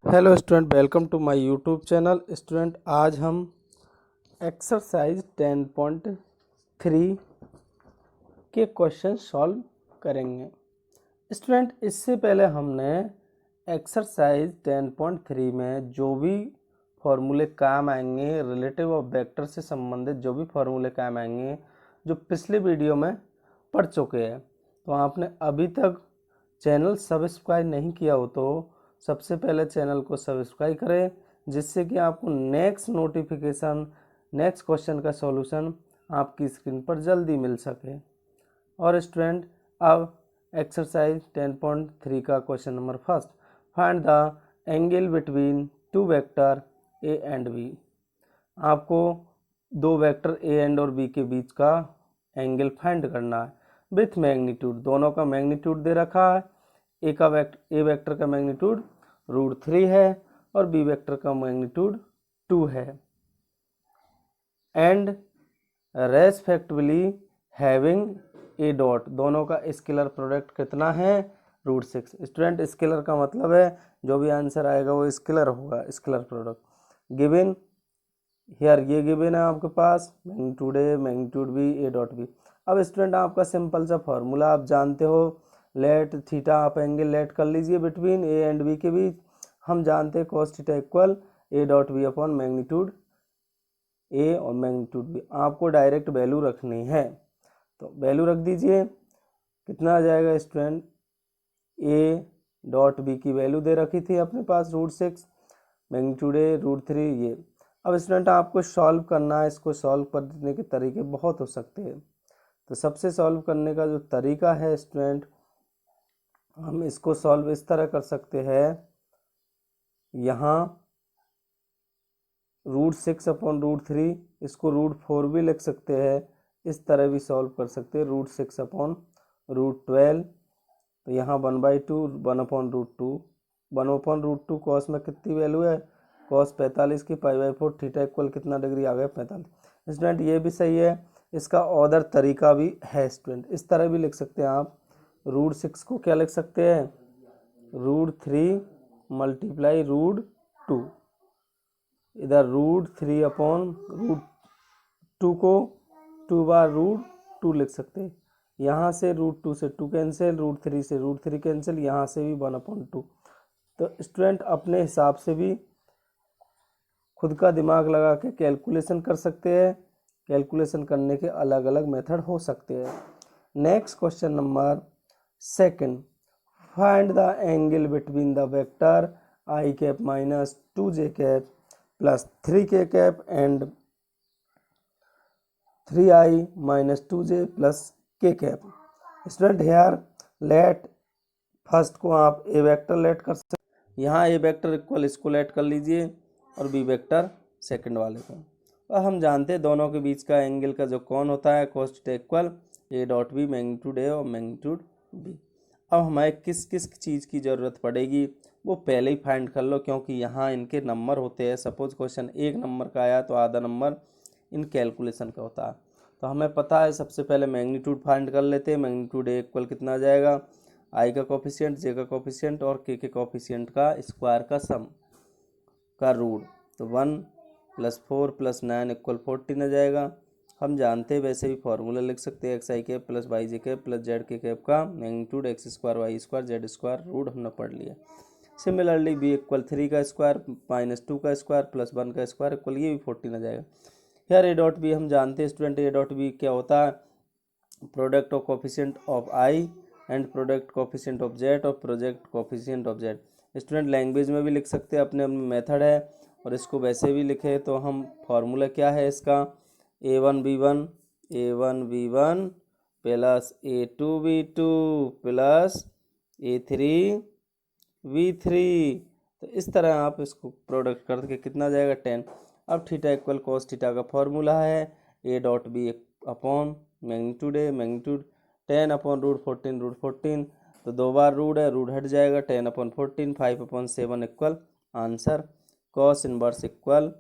Hello student, welcome to my YouTube channel. Student, आज हम exercise 10.3 के क्वेश्चन सॉल्व करेंगे। स्टूडेंट, इससे पहले हमने एक्सरसाइज 10.3 में जो भी फॉर्मूले काम आएंगे, रिलेटिव ऑफ वेक्टर से संबंधित जो भी फॉर्मूले काम आएंगे, जो पिछले वीडियो में पढ़ चुके हैं। तो आपने अभी तक चैनल सब्सक्राइब नहीं किया हो तो सबसे पहले चैनल को सब्सक्राइब करें, जिससे कि आपको नेक्स्ट नोटिफिकेशन, नेक्स्ट क्वेश्चन का सॉल्यूशन आपकी स्क्रीन पर जल्दी मिल सके। और स्टूडेंट, अब एक्सरसाइज 10.3 का question number first, find the angle between two vector A and B. आपको दो वेक्टर ए एंड और बी के बीच का एंगल फाइंड करना है विथ मैग्नीट्यूड। दोनों का मैग्नीट्यूड दे रखा है। ए वेक्टर का मैग्नीट्यूड √3 है और बी वेक्टर का मैग्नीट्यूड 2 है। And respectively having a dot, दोनों का स्केलर प्रोडक्ट कितना है? √6। स्टूडेंट, स्केलर का मतलब है जो भी आंसर आएगा वो स्केलर होगा, स्केलर प्रोडक्ट। गिवन हियर, ये गिवन है आपके पास magnitude A, magnitude B, A dot B. अब स्टूडेंट, आपका सिंपल सा फॉर्मूला आप जानते हो, लेट थीटा, आप एंगल लेट कर लीजिए बिटवीन ए एंड बी के बीच। हम जानते हैं cos theta equal A dot B upon magnitude A और मैग्नीट्यूड बी। आपको डायरेक्ट वैल्यू रखनी है तो वैल्यू रख दीजिए। कितना आ जाएगा स्टूडेंट? ए डॉट बी की वैल्यू दे रखी थी अपने पास √6, मैग्नीट्यूड ए √3 ये। अब स्टूडेंट, आपको सॉल्व करना है। इसको सॉल्व करने के तरीके बहुत हो सकते हैं। तो सबसे सॉल्व करने का जो तरीका है स्टूडेंट, हम इसको सॉल्व इस तरह कर सकते हैं। यहाँ √6 अपॉन √3, इसको √4 भी लिख सकते हैं। इस तरह भी सॉल्व कर सकते हैं, √6 अपॉन √12। तो यहाँ 1/2, 1/√2, 1/√2 कॉस में कितनी वैल्यू है? कॉस 45 की π/4, थीटा इक्वल कितना डिग्री आ गया? 45। स्टूडेंट, ये भी सही है। इसका अदर तरीका भी है स्टूडेंट, इस तरह भी लिख सकते हैं आप। √6 को क्या लिख सकते हैं? √3 मल्टीप्लाई √2। इधर √3 अपॉन √2 को 2 बार √2 लिख सकते हैं। यहाँ से √2 से 2 कैंसिल, √3 से √3 कैंसिल, यहाँ से भी 1/2। तो स्टूडेंट, अपने हिसाब से भी खुद का दिमाग लगा के कैलकुलेशन कर सकते हैं। कैलकुलेशन करने के अलग अलग मेथड हो सकते हैं। Next question number second, find the angle between the vector i cap minus 2j cap plus 3k cap and 3i minus 2j plus k cap. Student, here let first को आप A vector let कर सकते। यहाँ A vector equal इसको let कर लीजिए और B vector second वाले को। और हम जानते हैं दोनों के बीच का एंगल का जो कोण होता है cos theta equal A dot B, magnitude A और मैग्नीट्यूड बी। अब हमें किस किस चीज़ की ज़रूरत पड़ेगी वो पहले ही फाइंड कर लो, क्योंकि यहाँ इनके नंबर होते हैं। सपोज क्वेश्चन 1 नंबर का आया तो आधा नंबर इन कैलकुलेशन का होता है। तो हमें पता है, सबसे पहले मैग्नीट्यूड फाइंड कर लेते हैं। मैग्नीट्यूड ए इक्वल कितना आ जाएगा? आई का कोफिशिएंट, जे का कोफिशिएंट और के कोफिशिएंट का स्क्वायर का सम का रूट। तो 1 + 4 + 9 = 14 आ जाएगा। हम जानते हैं, वैसे भी फार्मूला लिख सकते हैं, xi cap plus yj cap plus zk cap का magnitude x² y² z² root हमने पढ़ लिया। सिमिलरली b = 3 का स्क्वायर माइनस 2 का स्क्वायर प्लस 1 का स्क्वायर इक्वल ये भी 14 आ जाएगा। यार ए डॉट बी हम जानते हैं स्टूडेंट, ए डॉट बी क्या होता है? Product of coefficient of i and product coefficient of z और product coefficient of z। Student, language में भी लिख सकते हैं, अपने अपने मेथड है। और इसको वैसे भी लिखे तो हम फार्मूला क्या है इसका? a1b1 plus a2b2 plus a3b3। तो इस तरह आप इसको प्रोडक्ट करके कितना आ जाएगा? 10। अब थीटा इक्वल cos थीटा का फॉर्मूला है A dot B upon magnitude A, magnitude 10 upon √14। तो 2 बार रूट है, रूट हट जाएगा। 10/14, 5/7 equal answer cos inverse equal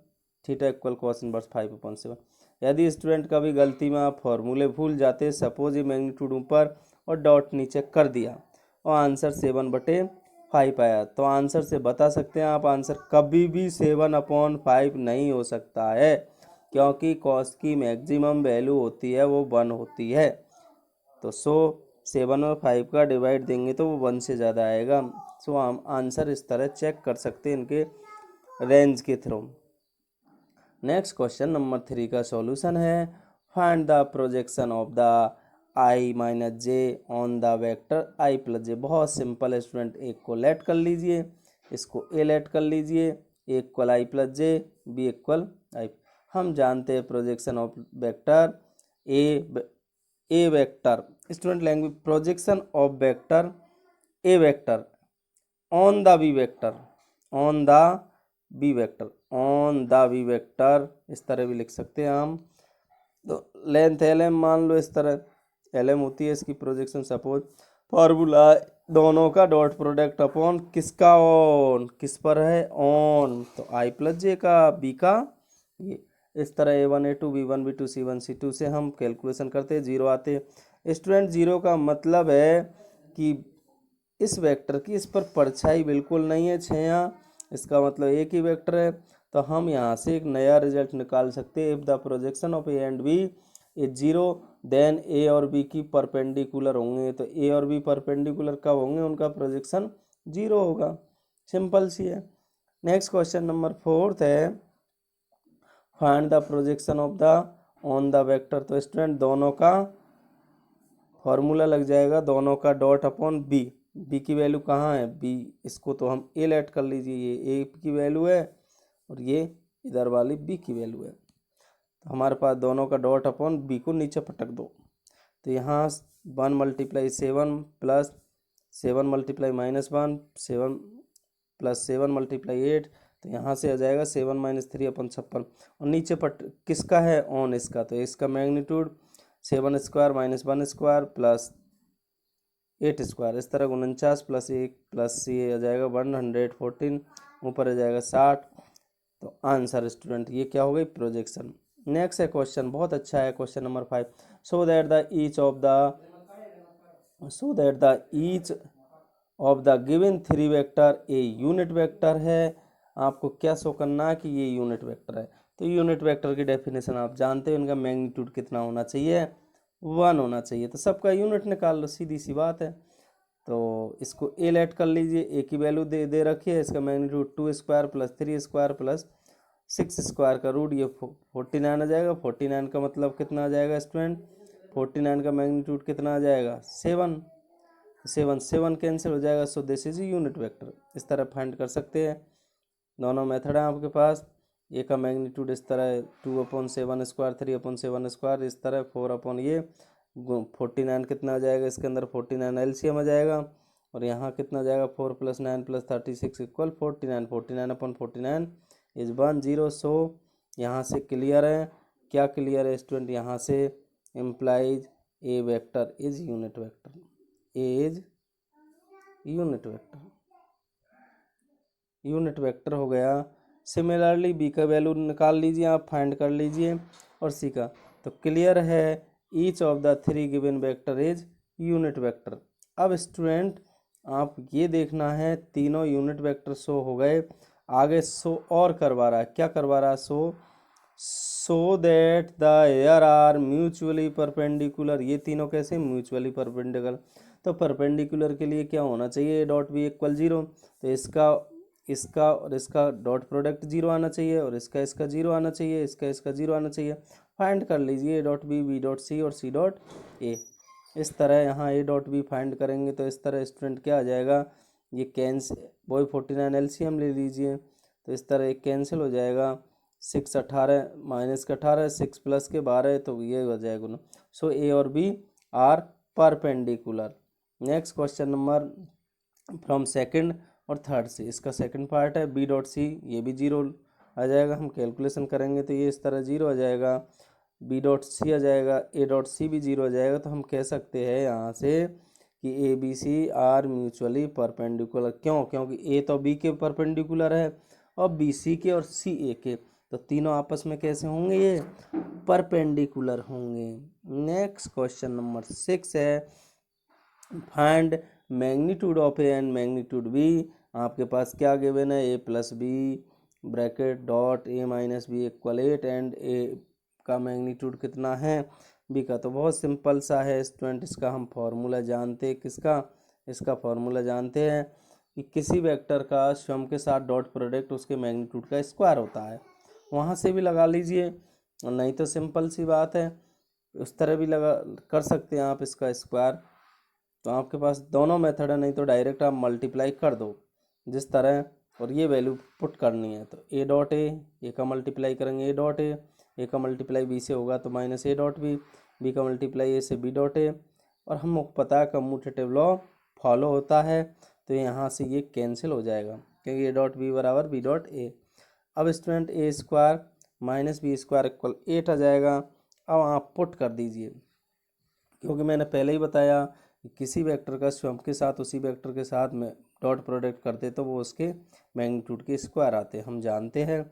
theta equal cos inverse 5/7। यदि स्टूडेंट कभी गलती में आप फॉर्मूले भूल जाते, सपोज ये मैग्नीट्यूड ऊपर और डॉट नीचे कर दिया और आंसर 7/14 5 आया। तो आंसर से बता सकते हैं आप, आंसर कभी भी 7/5 नहीं हो सकता है, क्योंकि कॉस की मैक्सिमम वैल्यू होती है वो 1 होती है। तो 7 और 5 का डिवाइड देंगे तो वो 1 से ज़्यादा आएगा। सो हम आंसर इस तरह चेक कर सकते हैं इनके रेंज के थ्रू। नेक्स्ट क्वेश्चन नंबर 3 का सॉल्यूशन है, find the projection of the i minus J on the vector i plus J. बहुत सिंपल है स्टूडेंट, एक को लेट कर लीजिए, इसको ए लेट कर लीजिए, A equal I plus J, B equal I. हम जानते हैं projection of vector A vector, student language, projection of vector A vector on the B vector, on the B vector, on the B vector, इस तरह भी लिख सकते हैं हम। तो लेंथ एल एम मान लो, इस तरह एल एम होती है इसकी प्रोजेक्शन। सपोज फार्मूला दोनों का डॉट प्रोडक्ट अपॉन किसका, ऑन, किस पर है, ऑन, तो आई प्लस जे का बी का, ये इस तरह A1 A2 B1 B2 C1 C2 से हम कैलकुलेशन करते हैं, जीरो आते। स्टूडेंट जीरो का मतलब है कि इस वेक्टर की इस पर परछाई बिल्कुल नहीं है छाया, इसका मतलब एक ही वेक्टर है। तो हम यहाँ से एक नया रिजल्ट निकाल सकते हैं, if the projection of A and B is zero then A और बी की परपेंडिकुलर होंगे। तो ए और बी परपेंडिकुलर कब होंगे, उनका प्रोजेक्शन जीरो होगा, सिंपल सी है। नेक्स्ट क्वेश्चन नंबर 4 है, find the projection of the on the vector. तो स्टूडेंट दोनों का फॉर्मूला लग जाएगा, दोनों का डॉट अपॉन बी, बी की वैल्यू कहाँ है, बी, इसको तो हम ए लेट कर लीजिए, ये ए की वैल्यू है और ये इधर वाली बी की वैल्यू है। तो हमारे पास दोनों का डॉट अपॉन बी को नीचे पटक दो, तो यहाँ 1 multiply 7 plus 7 multiply -1 7 plus 7 multiply 8, तो यहाँ से आ जाएगा 7 - 3/56। और नीचे पट किसका है, ऑन इसका, तो इसका magnitude 7 square -1 square plus 8 square, इस तरह 49 प्लस 1 प्लस ये आ जाएगा 114, ऊपर आ जाएगा 60। तो आंसर स्टूडेंट ये क्या हो गई, प्रोजेक्शन। नेक्स्ट है क्वेश्चन, बहुत अच्छा है question number 5, so that the each of the given 3 vector a unit vector है। आपको क्या शो करना है कि ये यूनिट वेक्टर है। तो यूनिट वेक्टर की डेफिनेशन आप जानते हो, इनका मैग्नीट्यूड कितना होना चाहिए, 1 होना चाहिए। तो सबका यूनिट निकाल लो, सीधी सी बात है। तो इसको ए लेट कर लीजिए, ए की वैल्यू दे रखी है, इसका magnitude 2 square plus 3 square plus 6 square का रूट, ये 49 आ जाएगा। 49 का मतलब कितना आ जाएगा स्टूडेंट, 49 का मैग्नीट्यूड कितना आ जाएगा, 7, 7 कैंसिल हो जाएगा। So this is unit vector, इस तरह फाइंड कर सकते हैं। दोनों मेथड है आपके पास, ए का मैग्नीट्यूड इस तरह 2/7 स्क्वायर 3/7 स्क्वायर, इस तरह 4 ये 49 कितना आ जाएगा, इसके अंदर 49 एलसीएम आ जाएगा, और यहाँ कितना आ जाएगा 4 + 9 + 36 = 49, 49/49 इज 10। सो यहाँ से क्लियर है, क्या क्लियर है स्टूडेंट, यहाँ से implies A vector is unit vector, A is unit vector, unit vector हो गया। सिमिलरली बी का वैल्यू निकाल लीजिए, आप फाइंड कर लीजिए, और सी का। तो क्लियर है, each of the 3 given vector is unit vector. अब स्टूडेंट आप ये देखना है, तीनों यूनिट वेक्टर शो हो गए, आगे शो और करवा रहा है, क्या करवा रहा है, so that the air are mutually perpendicular. ये तीनों कैसे, म्यूचुअली परपेंडिकुलर। तो परपेंडिकुलर के लिए क्या होना चाहिए, डॉट बी इक्वल 0। तो इसका और इसका डॉट प्रोडक्ट 0 आना चाहिए, और इसका 0 आना चाहिए, इसका 0 आना चाहिए। फाइंड कर लीजिए डॉट बी डॉट सी और सी डॉट ए। इस तरह यहाँ ए डॉट बी फाइंड करेंगे, तो इस तरह स्टूडेंट क्या आ जाएगा, ये कैंसिल, वही 49 एलसीएम ले लीजिए, तो इस तरह एक कैंसिल हो जाएगा, 6 18 माइनस का 18 6 प्लस के 12, तो ये हो जाएगा ना। सो ए और B are perpendicular. Next question number from second और थर्ड से, इसका सेकंड पार्ट है बी डॉट सी, ये भी 0 आ जाएगा। हम कैलकुलेशन करेंगे तो ये इस तरह 0 आ जाएगा, बी डॉट सी आ जाएगा, ए डॉट सी भी 0 आ जाएगा। तो हम कह सकते हैं यहाँ से कि A B C are mutually perpendicular. क्यों, क्योंकि ए तो बी के परपेंडिकुलर है और बी सी के और सी ए के, तो तीनों आपस में कैसे होंगे, ये परपेंडिकुलर होंगे। नेक्स्ट क्वेश्चन नंबर 6 है, find magnitude of A and magnitude B, आपके पास क्या गिवन है, A plus B bracket dot A minus B equal 8 and A का मैग्नीट्यूड कितना है, बी का। तो बहुत सिंपल सा है स्टूडेंट, इसका हम फॉर्मूला जानते हैं, किसका, इसका फॉर्मूला जानते हैं कि किसी वेक्टर का स्वयं के साथ डॉट प्रोडक्ट उसके मैग्नीट्यूड का स्क्वायर होता है। वहाँ से भी लगा लीजिए, और नहीं तो सिंपल सी बात है उस तरह भी लगा कर सकते हैं आप इसका स्क्वायर। तो आपके पास दोनों मेथड है, नहीं तो डायरेक्ट आप मल्टीप्लाई कर दो जिस तरह, और ये वैल्यू पुट करनी है। तो ए डॉट ए का मल्टीप्लाई करेंगे ए डॉट ए का मल्टीप्लाई बी से होगा तो माइनस ए डॉट बी का मल्टीप्लाई ए से बी डॉट ए, और हमको पता है कम्यूटेटिव लॉ फॉलो होता है, तो यहाँ से ये कैंसिल हो जाएगा क्योंकि ए डॉट बी बराबर बी डॉट ए। अब student A square minus B square equal 8 आ जाएगा। अब आप पुट कर दीजिए, क्योंकि मैंने पहले ही बताया कि किसी वेक्टर का स्वयं के साथ उसी वेक्टर के साथ में डॉट प्रोडक्ट करते तो वो उसके मैग्नीट्यूड के स्क्वायर आते, हम जानते हैं।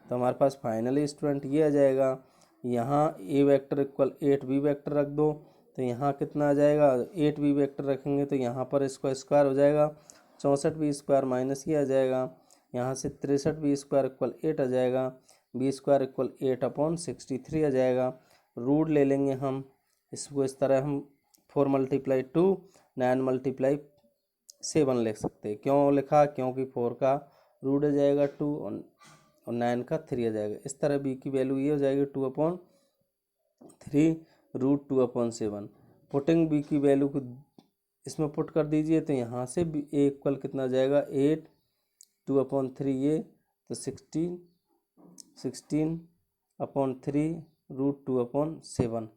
तो हमारे पास फाइनली स्टूडेंट ये आ जाएगा, यहाँ A vector equal 8 B vector रख दो, तो यहाँ कितना आ जाएगा, 8 बी वेक्टर रखेंगे तो यहाँ पर इसका स्क्वायर हो जाएगा 64 बी स्क्वायर माइनस ये आ जाएगा, यहाँ से 63 बी स्क्वायर इक्वल 8 आ जाएगा, बी स्क्वायर इक्वल 8/63 आ जाएगा। रूट ले लेंगे हम इसको, इस तरह हम 4 × 2 9 × 7 लिख सकते हैं। क्यों लिखा, क्योंकि 4 का रूट आ जाएगा 2 और 9 का 3 आ जाएगा। इस तरह बी की वैल्यू ये हो जाएगी 2/3 रूट 2/7। पुटिंग बी की वैल्यू को इसमें पुट कर दीजिए, तो यहाँ से बी ए इक्वल कितना आ जाएगा 8 2/3 ये, तो 16/3 रूट 2/7।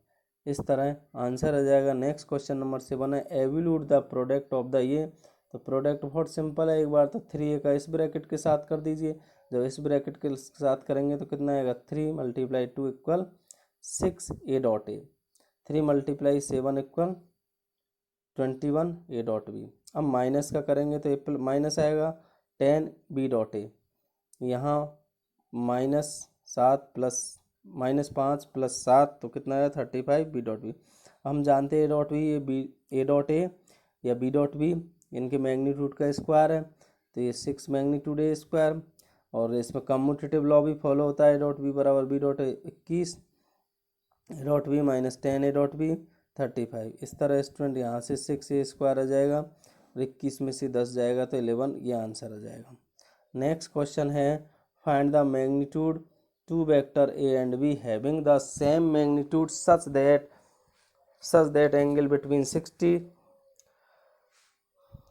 इस तरह आंसर आ जाएगा। नेक्स्ट क्वेश्चन नंबर 7 है, evaluate the product of the ये। तो प्रोडक्ट बहुत सिंपल है, एक बार तो 3a का इस ब्रैकेट के साथ कर दीजिए, जब इस ब्रैकेट के साथ करेंगे तो कितना आएगा 3 × 2 equal 6 A dot A, 3 × 7 equal 21 A dot B. अब माइनस का करेंगे तो ए माइनस आएगा 10 बी डॉट ए, यहाँ -5 + 7 तो कितना आया 35 बी डॉट बी। हम जानते हैं ए डॉट बी, ये बी ए डॉट ए या बी डॉट बी इनके मैग्नीट्यूड का स्क्वायर है, तो ये 6 मैग्नीट्यूड ए स्क्वायर, और इसमें कम्यूटेटिव लॉ भी फॉलो होता है, ए डॉट बी बराबर B dot 21 A dot B minus 10 A dot B 35। इस तरह स्टूडेंट यहाँ से 6 ए स्क्वायर आ जाएगा और 21 में से 10 जाएगा तो 11, ये आंसर आ जाएगा। नेक्स्ट क्वेश्चन है, find the magnitude two vector A and B having the same magnitude such that angle between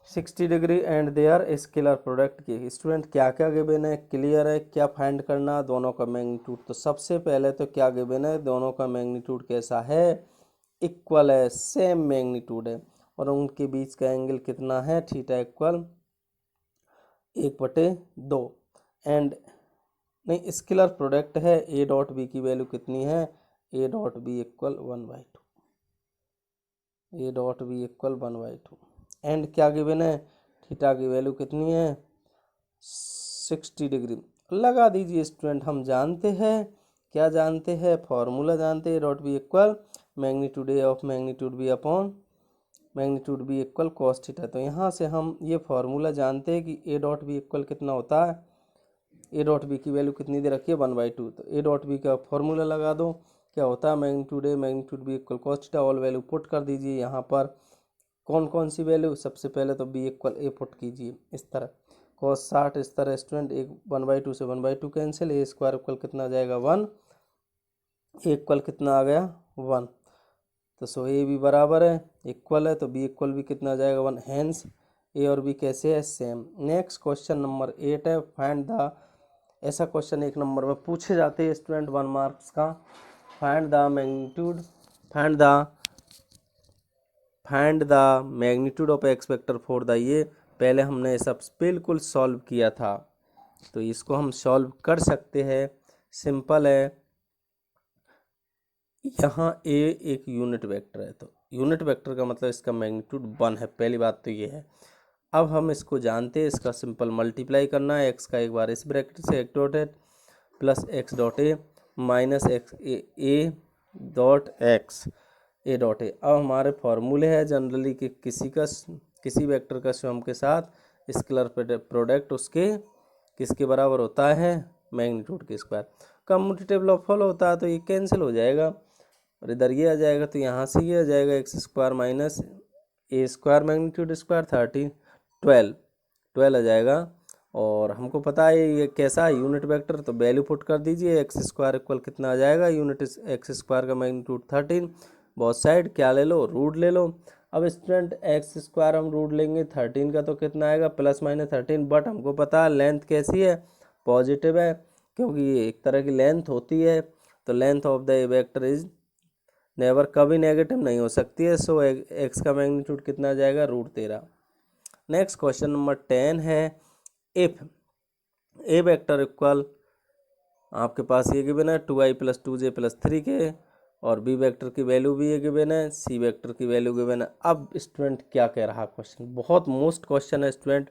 60 degree and their scalar product की। स्टूडेंट क्या क्या गिवन है, क्लियर है, क्या फाइंड करना, दोनों का मैग्नीट्यूड। तो सबसे पहले तो क्या गिवन है, दोनों का मैग्नीट्यूड कैसा है, इक्वल है, सेम मैग्नीट्यूड है, और उनके बीच का एंगल कितना है, थीटा इक्वल 1/2 एंड नहीं स्केलर प्रोडक्ट है, ए डॉट बी की वैल्यू कितनी है, A dot B equal 1/2, A dot B equal 1/2 and क्या गिवन है, थीटा की वैल्यू कितनी है 60 डिग्री। लगा दीजिए स्टूडेंट, हम जानते हैं, क्या जानते हैं, फॉर्मूला जानते हैं, A dot B equal magnitude A of magnitude B upon magnitude B equal cos theta. तो यहाँ से हम ये फॉर्मूला जानते हैं कि ए डॉट बी इक्वल कितना होता है, ए डॉट बी की वैल्यू कितनी दे रखी है 1/2, तो ए डॉट बी का फॉर्मूला लगा दो, क्या होता है magnitude A magnitude B equal cos theta, all value put कर दीजिए। यहाँ पर कौन कौन सी वैल्यू, सबसे पहले तो बी इक्वल ए पुट कीजिए, इस तरह cos 60, इस तरह स्टूडेंट एक 1/2 से 1/2 कैंसिल, ए स्क्वायर इक्वल कितना आ जाएगा 1, ए इक्वल कितना आ गया 1, तो सो ए भी बराबर है इक्वल है, तो बी इक्वल भी कितना आ जाएगा 1, हैंस ए और बी कैसे है सेम। नेक्स्ट क्वेश्चन नंबर 8 है, फाइंड द, ऐसा क्वेश्चन 1 नंबर में पूछे जाते हैं स्टूडेंट 1 मार्क्स का, find the magnitude find the magnitude of x vector for the ये। पहले हमने सब बिल्कुल सॉल्व किया था, तो इसको हम सॉल्व कर सकते हैं, सिंपल है। यहाँ ए एक यूनिट वेक्टर है, तो यूनिट वेक्टर का मतलब इसका मैग्नीट्यूड 1 है, पहली बात तो ये है। अब हम इसको जानते हैं, इसका सिंपल मल्टीप्लाई करना है, एक्स का एक बार इस ब्रैकेट से x dot A plus x dot A minus x A dot x A dot A. अब हमारे फॉर्मूले हैं जनरली कि किसी का किसी वेक्टर का स्वयं के साथ स्केलर प्रोडक्ट उसके किसके बराबर होता है, मैग्नीट्यूड के स्क्वायर। कम्यूटेटिव लॉ फॉलो होता है तो ये कैंसिल हो जाएगा और इधर ये आ जाएगा, तो यहाँ से ये आ जाएगा एक्स स्क्वायर माइनस ए स्क्वायर मैग्नीट्यूड स्क्वायर 12 आ जाएगा। और हमको पता है ये कैसा है, यूनिट वेक्टर, तो वैल्यू पुट कर दीजिए। एक्स स्क्वायर इक्वल कितना आ जाएगा, यूनिट एक्स स्क्वायर का मैग्नीट्यूड 13, बहुत साइड क्या ले लो, रूट ले लो। अब स्टूडेंट एक्स स्क्वायर हम रूट लेंगे 13 का तो कितना आएगा, प्लस माइनस 13, बट हमको पता है लेंथ कैसी है, पॉजिटिव है, क्योंकि ये एक तरह की लेंथ होती है, तो length of the vector is never, कभी नेगेटिव नहीं हो सकती है। सो एक्स का मैग्नीट्यूड कितना आ जाएगा, √13। नेक्स्ट क्वेश्चन नंबर 10 है, इफ ए वेक्टर इक्वल, आपके पास ये गिवन है 2i + 2j + 3k, और बी वेक्टर की वैल्यू भी ये गिवन है, सी वेक्टर की वैल्यू गिवन है। अब स्टूडेंट क्या कह रहा क्वेश्चन, बहुत मोस्ट क्वेश्चन है स्टूडेंट,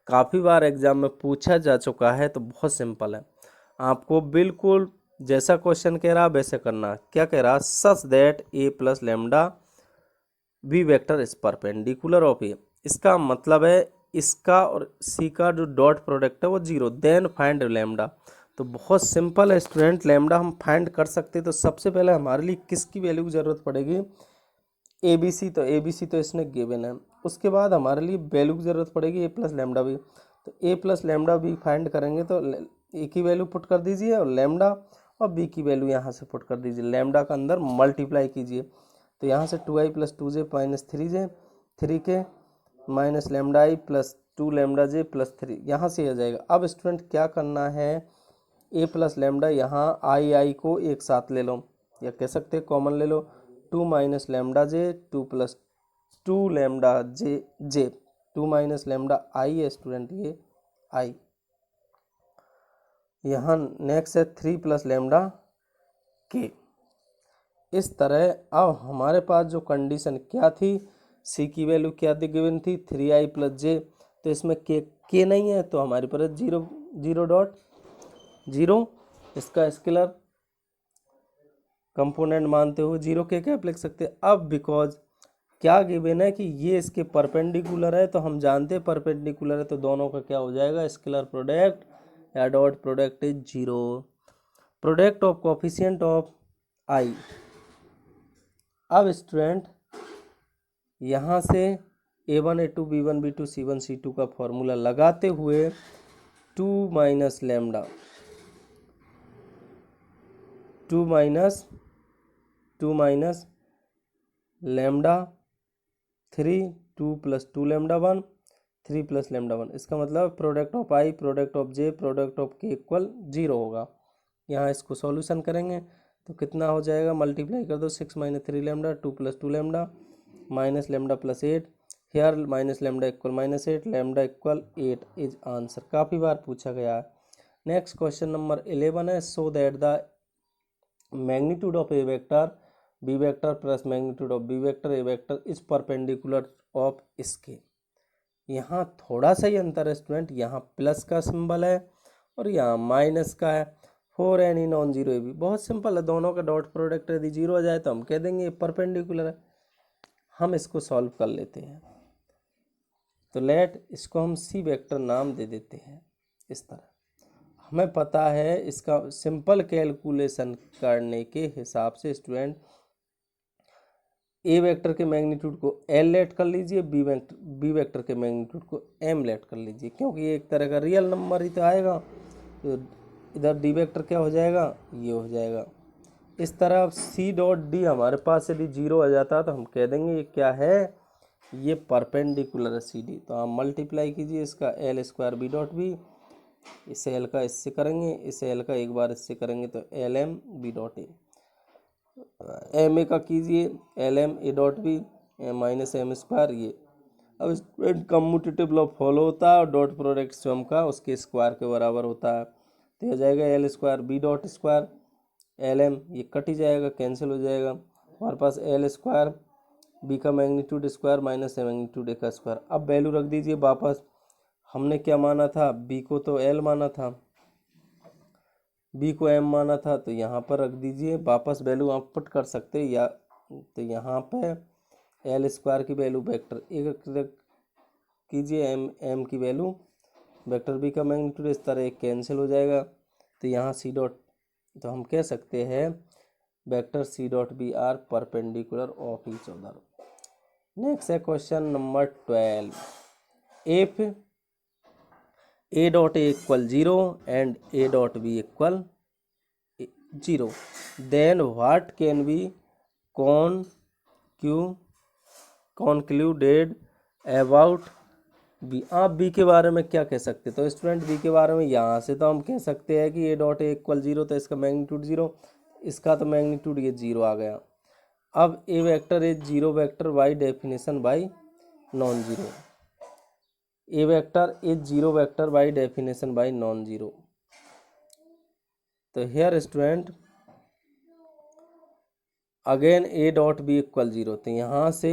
काफ़ी बार एग्जाम में पूछा जा चुका है, तो बहुत सिंपल है, आपको बिल्कुल जैसा क्वेश्चन कह रहा वैसे करना। क्या कह रहा, such that a + lambda B vector is perpendicular of A, इसका मतलब है इसका और सी का जो डॉट प्रोडक्ट है वो 0, देन फाइंड लैम्डा। तो बहुत सिंपल है स्टूडेंट, लैम्डा हम फाइंड कर सकते हैं। तो सबसे पहले हमारे लिए किसकी वैल्यू की ज़रूरत पड़ेगी, ए बी सी, तो ए बी सी तो इसने गिवन है। उसके बाद हमारे लिए वैल्यू की ज़रूरत पड़ेगी ए + लैम्डा बी, तो ए + लैम्डा बी फाइंड करेंगे तो ए की वैल्यू पुट कर दीजिए और लैम्डा और बी की वैल्यू यहाँ से पुट कर दीजिए, लैम्डा का अंदर मल्टीप्लाई कीजिए, तो यहाँ से 2i + 2j - 3j 3k minus lambda i + 2 lambda j + 3, यहाँ से आ जाएगा। अब स्टूडेंट क्या करना है, a + लैम्डा यहाँ i को एक साथ ले लो, या कह सकते हैं कॉमन ले लो, 2 - lambda j 2 + 2 lambda j 2 - lambda i है स्टूडेंट, ये i। यहाँ नेक्स्ट है 3 + लैम्डा k। इस तरह अब हमारे पास जो कंडीशन क्या थी, सी की वैल्यू क्या थी गिवन थी, 3i + j, तो इसमें के नहीं है, तो हमारे पास 0.0, इसका स्केलर कंपोनेंट मानते हुए 0 के लिख सकते हैं। अब बिकॉज क्या गिवन है कि ये इसके परपेंडिकुलर है, तो हम जानते हैं परपेंडिकुलर है, तो दोनों का क्या हो जाएगा, स्केलर प्रोडक्ट या dot product is 0। Product of coefficient of i। अब स्टूडेंट यहाँ से a1 a2 b1 b2 c1 c2 का फॉर्मूला लगाते हुए 2 - लैम्डा 2 - लैम्डा 3 2 + 2 लैम्डा 1 3 + लैम्डा 1, इसका मतलब product of i product of j product of k equal 0 होगा। यहाँ इसको सॉल्यूशन करेंगे तो कितना हो जाएगा, मल्टीप्लाई कर दो, 6 - 3 lambda 2 + 2 lambda minus lambda + 8, here minus lambda equal -8, lambda equal 8 is answer. काफ़ी बार पूछा गया है। नेक्स्ट क्वेश्चन नंबर 11 है, so that the magnitude of A vector B vector plus magnitude of B vector A vector is perpendicular of इसके। यहाँ थोड़ा सा ही अंतर है स्टूडेंट, यहाँ प्लस का सिंबल है और यहाँ माइनस का है। For any non zero A B, बहुत सिंपल है, दोनों का डॉट प्रोडक्ट यदि 0 आ जाए तो हम कह देंगे परपेंडिकुलर है। हम इसको सॉल्व कर लेते हैं, तो लेट इसको हम सी वेक्टर नाम दे देते हैं। इस तरह हमें पता है, इसका सिंपल कैलकुलेशन करने के हिसाब से स्टूडेंट ए वेक्टर के मैग्नीट्यूड को एल लेट कर लीजिए, बी वेक्टर के मैग्नीट्यूड को एम लेट कर लीजिए, क्योंकि ये एक तरह का रियल नंबर ही तो आएगा, तो इधर डी वेक्टर क्या हो जाएगा, ये हो जाएगा। इस तरह सी डॉट डी हमारे पास यदि 0 आ जाता तो हम कह देंगे ये क्या है, ये परपेंडिकुलर है सी डी। तो आप मल्टीप्लाई कीजिए इसका L² बी डॉट बी, इस एल का इससे करेंगे, इस एल का एक बार इससे करेंगे तो LM B dot A, M A का कीजिए LM A dot B minus M², ये। अब स्टूडेंट कम्यूटेटिव लॉ फॉलो होता है और डॉट प्रोडक्ट स्वयं का उसके स्क्वायर के बराबर होता है, तो यह जाएगा L² B dot square LM, ये कट ही जाएगा, कैंसिल हो जाएगा। हमारे पास L² बी का magnitude square minus magnitude A का स्क्वायर। अब वैल्यू रख दीजिए वापस, हमने क्या माना था, बी को तो L माना था, बी को M माना था, तो यहाँ पर रख दीजिए वापस, वैल्यू आप पुट कर सकते हैं, या तो यहाँ पे L² की वैल्यू वेक्टर एक कीजिए, एम की वैल्यू, वेक्टर बी का मैग्नीट्यूड इस तरह एक कैंसिल हो जाएगा, तो यहाँ सी डॉट, तो हम कह सकते हैं vector C dot B are perpendicular of each other. Next है question number 12, if A dot A equal 0 and A dot B equal 0 then what can be concluded about B. आप B के बारे में क्या कह सकते हैं? तो स्टूडेंट बी के बारे में यहाँ से तो हम कह सकते हैं कि ए डॉट ए इक्वल 0, तो इसका मैग्नीट्यूड 0, इसका तो मैग्नीट्यूड ये 0 आ गया। अब A vector is 0 vector by definition by non zero, A vector is 0 vector by definition by non zero. तो here student again A dot B equal 0, तो यहाँ से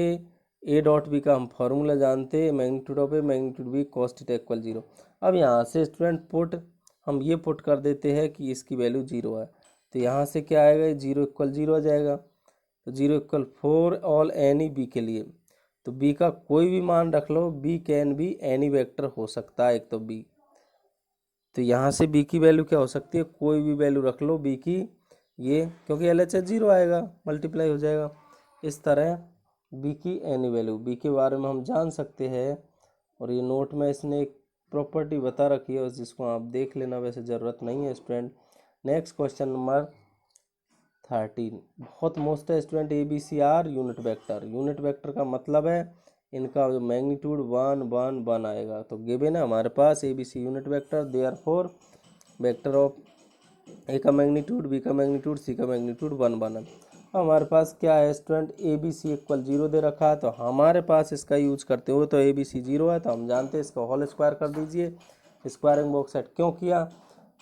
ए डॉट बी का हम फॉर्मूला जानते हैं, magnitude of A magnitude B cos theta equal 0। अब यहाँ से स्टूडेंट हम ये पुट कर देते हैं कि इसकी वैल्यू 0 है, तो यहाँ से क्या आएगा, 0 इक्वल 0 आ जाएगा। तो 0 इक्वल 4 ऑल एनी बी के लिए, तो बी का कोई भी मान रख लो, B can be any vector हो सकता है एक तो बी, तो यहाँ से बी की वैल्यू क्या हो सकती है, कोई भी वैल्यू रख लो बी की, ये क्योंकि एल एच एस 0 आएगा, मल्टीप्लाई हो जाएगा। इस तरह बी की एनी वैल्यू, बी के बारे में हम जान सकते हैं। और ये नोट में इसने एक प्रॉपर्टी बता रखी है, जिसको आप देख लेना, वैसे ज़रूरत नहीं है स्टूडेंट। नेक्स्ट क्वेश्चन नंबर 13 बहुत मोस्ट है student, A B C are unit vector. Unit vector का मतलब है इनका जो मैग्नीट्यूड 1 1 1 आएगा। तो गिवन है हमारे पास A B C unit vector, therefore vector of A का मैग्नीट्यूड, बी का मैग्नीट्यूड, सी का मैग्नीट्यूड 1 1 है। हमारे पास क्या है student, A B C equal 0 दे रखा है, तो हमारे पास इसका यूज करते हो, तो ए बी सी 0 है, तो हम जानते हैं इसका होल स्क्वायर कर दीजिए। स्क्वायरिंग बॉक्स सेट क्यों किया,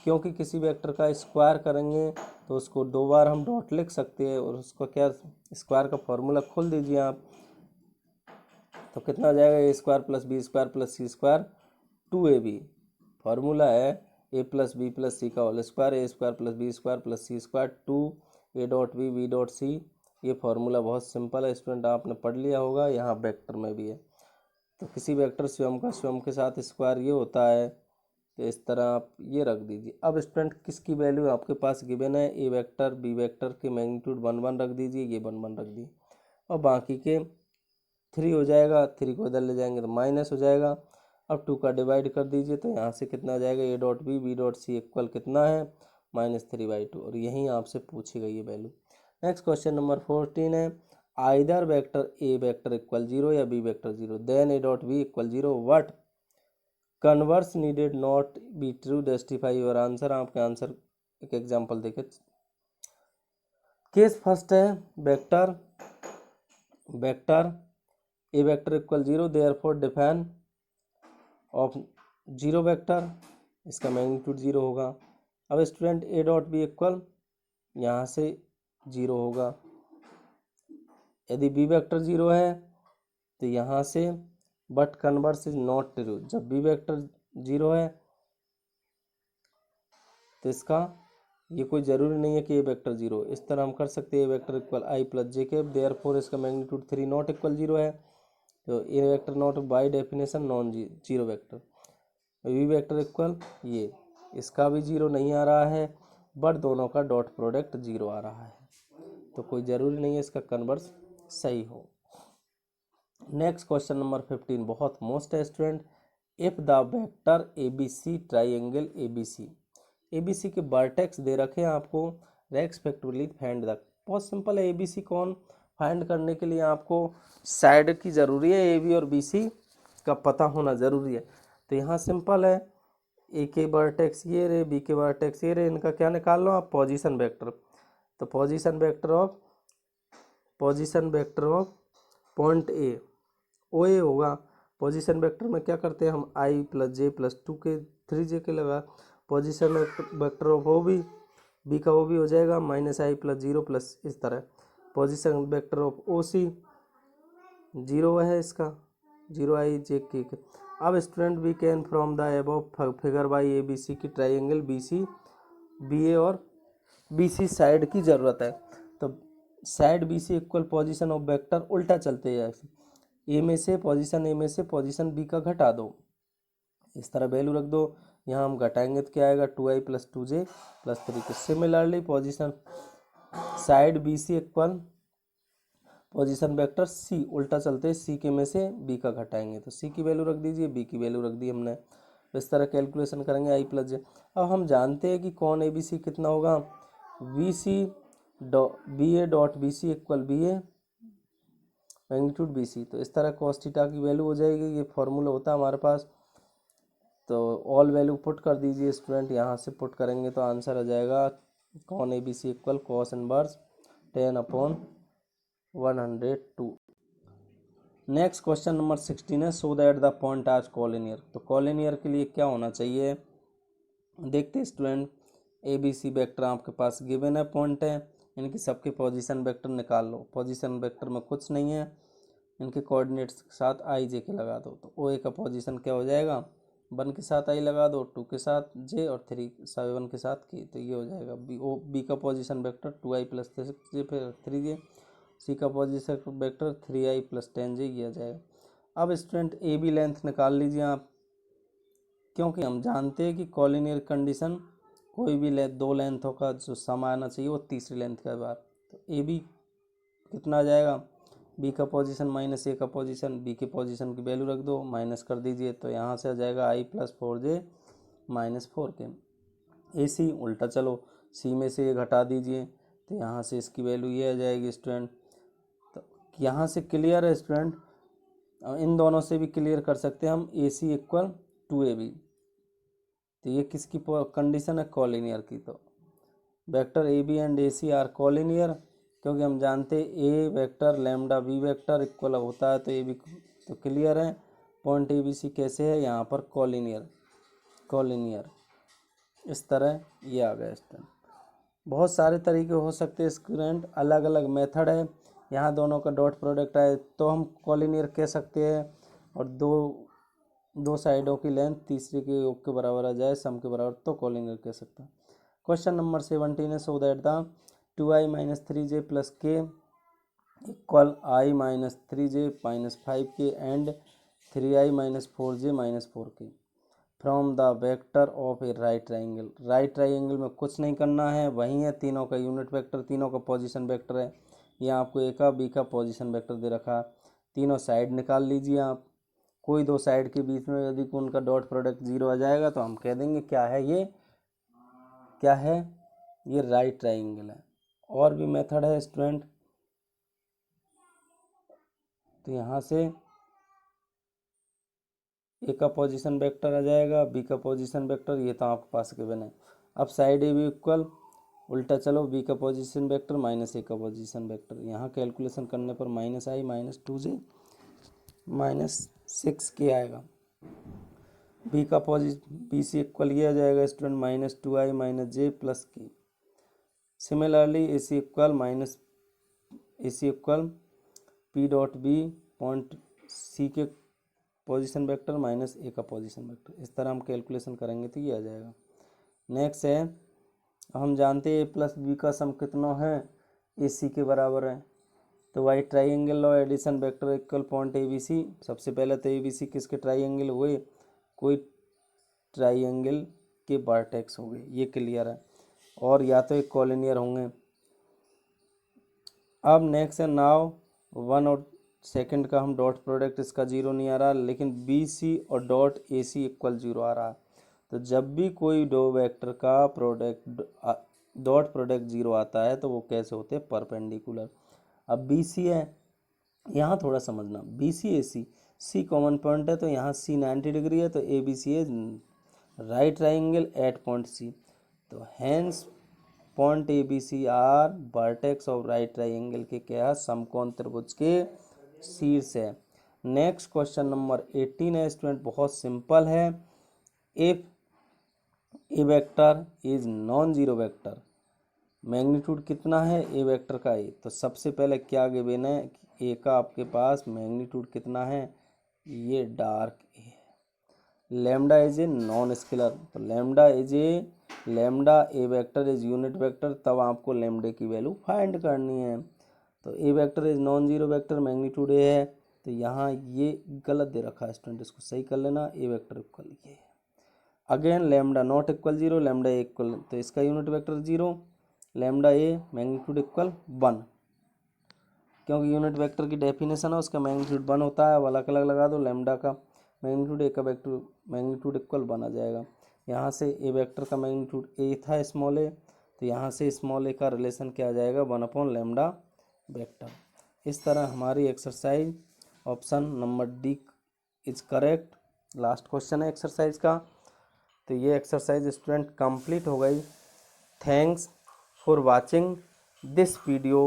क्योंकि किसी वेक्टर का स्क्वायर करेंगे तो उसको 2 बार हम डॉट लिख सकते हैं, और उसको क्या स्क्वायर का फॉर्मूला खोल दीजिए आप, तो कितना आ जाएगा, A square plus B square plus C square 2ab। Formula है A plus B plus C का whole square, A square plus B square plus C square 2 A dot B dot C. ये फार्मूला बहुत simple है student, आपने पढ़ लिया होगा, यहाँ वेक्टर में भी है। तो किसी वेक्टर स्वयं का स्वयं के साथ स्क्वायर ये होता है, तो इस तरह आप ये रख दीजिए। अब स्टूडेंट किसकी वैल्यू आपके पास गिवन है, ए वेक्टर बी वेक्टर के मैग्नीट्यूड 1 1 रख दीजिए, ये 1 1 रख दिए, और बाकी के 3 हो जाएगा, 3 को इधर ले जाएंगे तो माइनस हो जाएगा। अब 2 का डिवाइड कर दीजिए, तो यहाँ से कितना आ जाएगा, A dot B dot C equal कितना है, -3/2, और यहीं आपसे पूछी गई है वैल्यू। नेक्स्ट क्वेश्चन नंबर 14 है, either vector A vector equal 0 या B vector 0 then A dot B equal 0 what converse needed not be true justify your answer. आपके आंसर एक एग्जाम्पल देखे। केस फर्स्ट है vector A vector equal 0 therefore define of 0 vector, इसका magnitude 0 होगा। अब student A dot B equal यहाँ से 0 होगा। यदि बी वेक्टर 0 है तो यहाँ से but converse is not true, जब बी वेक्टर 0 है तो इसका ये कोई ज़रूरी नहीं है कि ए वेक्टर 0, इस तरह हम कर सकते हैं, A vector equal I plus जे के, देयरफॉर इसका मैग्नीट्यूड 3 नॉट इक्वल 0 है, तो A vector not by definition non zero vector. V vector equal ये, इसका भी 0 नहीं आ रहा है, बट दोनों का डॉट प्रोडक्ट 0 आ रहा है, तो कोई ज़रूरी नहीं है इसका कन्वर्स सही हो। नेक्स्ट क्वेश्चन नंबर 15 बहुत मोस्ट है student, if the vector A B C triangle A B C के वर्टेक्स दे रखे हैं आपको, रेस्पेक्टिवली फाइंड द। बहुत सिंपल है, ए बी सी कौन फाइंड करने के लिए आपको साइड की ज़रूरी है, ए बी और बी सी का पता होना ज़रूरी है। तो यहाँ सिंपल है, ए के वर्टेक्स ये रहे, बी के वर्टेक्स ये रहे, इनका क्या निकाल लो आप, पोजीशन वेक्टर। तो position vector of point A O A होगा। पोजीशन वेक्टर में क्या करते हैं हम, आई प्लस जे प्लस 2 के 3j के लगा। Position vector of O B का ओ भी हो जाएगा -i प्लस 0 प्लस इस तरह। Position vector of O C 0 है, इसका 0i जे के। अब student we can from the above figure by A B C की triangle B C B A और बी सी साइड की ज़रूरत है। तो side B C equal position of vector, उल्टा चलते हैं, ए में से पोजीशन बी का घटा दो, इस तरह वैल्यू रख दो। यहाँ हम घटाएंगे तो क्या आएगा 2i + 2j + 3k। Similarly position side B C equal position vector C, उल्टा चलते सी के में से बी का घटाएंगे तो सी की वैल्यू रख दीजिए, बी की वैल्यू रख दी हमने। इस तरह कैलकुलेशन करेंगे i + j। अब हम जानते हैं कि कौन ए बी सी कितना होगा, B A dot B C equal B A magnitude B C. तो इस तरह cos थीटा की वैल्यू हो जाएगी, ये फॉर्मूला होता है हमारे पास। तो ऑल वैल्यू पुट कर दीजिए स्टूडेंट, यहाँ से पुट करेंगे तो आंसर आ जाएगा cos A B C equal cos inverse 10/102। Next question number 16 है, so that the point are collinear. तो कॉलिनियर के लिए क्या होना चाहिए, देखते student. A B C vector आपके पास गिवन है, पॉइंट है, इनकी सबके पोजीशन वेक्टर निकाल लो। पोजीशन वेक्टर में कुछ नहीं है, इनके कोऑर्डिनेट्स के साथ आई जे के लगा दो। तो ओ ए का पोजीशन क्या हो जाएगा, 1 के साथ आई लगा दो, 2 के साथ जे और 7 के साथ के। तो ये हो जाएगा बी का पोजीशन वेक्टर 2i + 6j फिर 3j। सी का पोजीशन वेक्टर 3i + 10j, ये आ जाएगा। अब स्टूडेंट ए बी लेंथ निकाल लीजिए आप, क्योंकि हम जानते हैं कि कॉलिनियर कंडीशन कोई भी दो लेंथों का जो सम आना चाहिए वो तीसरी लेंथ के बाद। तो ए बी कितना आ जाएगा, बी का पोजीशन माइनस ए का पोजीशन, बी के पोजीशन की वैल्यू रख दो, माइनस कर दीजिए। तो यहाँ से आ जाएगा i + 4j - 4k। ए सी उल्टा चलो, सी में से ये घटा दीजिए, तो यहाँ से इसकी वैल्यू ये आ जाएगी स्टूडेंट। तो यहाँ से क्लियर है स्टूडेंट, इन दोनों से भी क्लियर कर सकते हैं हम, ए सी इक्वल 2ab। तो ये किसकी कंडीशन है, कॉलिनियर की। तो vector A B and A C are collinear, क्योंकि हम जानते हैं A vector lambda B vector equal होता है, तो ए बी तो क्लियर है। पॉइंट ए बी सी कैसे है यहाँ पर, कॉलिनियर इस तरह ये आ गया। इस तरह बहुत सारे तरीके हो सकते हैं स्टूडेंट, अलग अलग मेथड है। यहाँ दोनों का डॉट प्रोडक्ट है तो हम कॉलिनियर कह सकते हैं, और दो साइडों की लेंथ तीसरे के योग के बराबर आ जाए, सम के बराबर, तो कॉलिनियर कह सकते हैं। क्वेश्चन नंबर 17 है, so that the 2i - 3j + k equal i - 3j - 5k and 3i - 4j - 4k from the vector of A right triangle. Right triangle में कुछ नहीं करना है, वही है, तीनों का यूनिट वेक्टर, तीनों का पोजीशन वेक्टर है। यहाँ आपको ए का बी का पोजीशन वेक्टर दे रखा, तीनों साइड निकाल लीजिए आप। कोई दो साइड के बीच में यदि उनका डॉट प्रोडक्ट 0 आ जाएगा तो हम कह देंगे क्या है ये, क्या है ये, राइट ट्राइंगल है। और भी मेथड है स्टूडेंट, तो यहाँ से ए का पोजीशन वेक्टर आ जाएगा, बी का पोजीशन वेक्टर, ये तो आपके पास गिवन है। अब साइड ए बी इक्वल उल्टा चलो, बी का पोजीशन वेक्टर माइनस ए का पोजीशन वेक्टर, यहाँ कैलकुलेशन करने पर -i - 2j - 6k आएगा। बी का बी सी इक्वल ये आ जाएगा student -2i - j + k। Similarly A C equal P dot B point C के पोजीशन वेक्टर माइनस ए का पोजीशन वेक्टर। इस तरह हम कैलकुलेशन करेंगे तो ये आ जाएगा। नेक्स्ट है, हम जानते हैं ए + बी का सम कितना है, ए सी के बराबर है। तो why triangle law addition vector equal point A B C. सबसे पहले तो ए बी सी किसके ट्राइंगल हुए, कोई ट्राइंगल के वर्टेक्स हो गए, ये क्लियर है, और या तो एक कॉलिनियर होंगे। अब नेक्स्ट है, नाव 1 और सेकंड का हम डॉट प्रोडक्ट, इसका 0 नहीं आ रहा, लेकिन बी सी और डॉट ए सी इक्वल 0 आ रहा है। तो जब भी कोई दो वेक्टर का डॉट प्रोडक्ट 0 आता है तो वो कैसे होते हैं, परपेंडिकुलर। अब बी सी है, यहाँ थोड़ा समझना, बी सी ए सी कॉमन पॉइंट है, तो यहाँ सी 90 डिग्री है, तो ए बी सी है right triangle at point C. तो hence point A B C are vertex of right triangle के क्या, समकोण त्रिभुज के शीर्ष है। नेक्स्ट क्वेश्चन नंबर 18 है स्टूडेंट, बहुत सिंपल है। If A vector is non zero vector, magnitude कितना है ए वेक्टर का, ए, तो सबसे पहले क्या गिवन है कि ए का आपके पास मैग्नीट्यूड कितना है, ये डार्क ए है। Lambda is a non scalar, तो lambda A vector is unit vector, तब आपको लैम्डे की वैल्यू फाइंड करनी है। तो A vector is non zero vector, magnitude A है, तो तो यहाँ ये गलत दे रखा है स्टूडेंट, इसको सही कर लेना। ए वेक्टर इक्वल ये again lambda naught equal 0, lambda ए इक्वल, तो इसका यूनिट वेक्टर 0, लैम्डा ए मैग्नीट्यूड इक्वल 1, क्योंकि यूनिट वेक्टर की डेफिनेशन है उसका मैग्नीट्यूड 1 होता है। अब अलग अलग लगा दो, लैम्डा का मैग्नीट्यूड, ए का वेक्टर मैग्नीट्यूड इक्वल 1 आ जाएगा। यहाँ से ए वेक्टर का मैग्नीट्यूड ए था स्मॉल ए, तो यहाँ से स्मॉल ए का रिलेशन क्या आ जाएगा 1/लैम्डा वेक्टर। इस तरह हमारी exercise option number D is correct. Last question है एक्सरसाइज का। तो ये एक्सरसाइज स्टूडेंट कंप्लीट हो गई। Thanks for watching this video.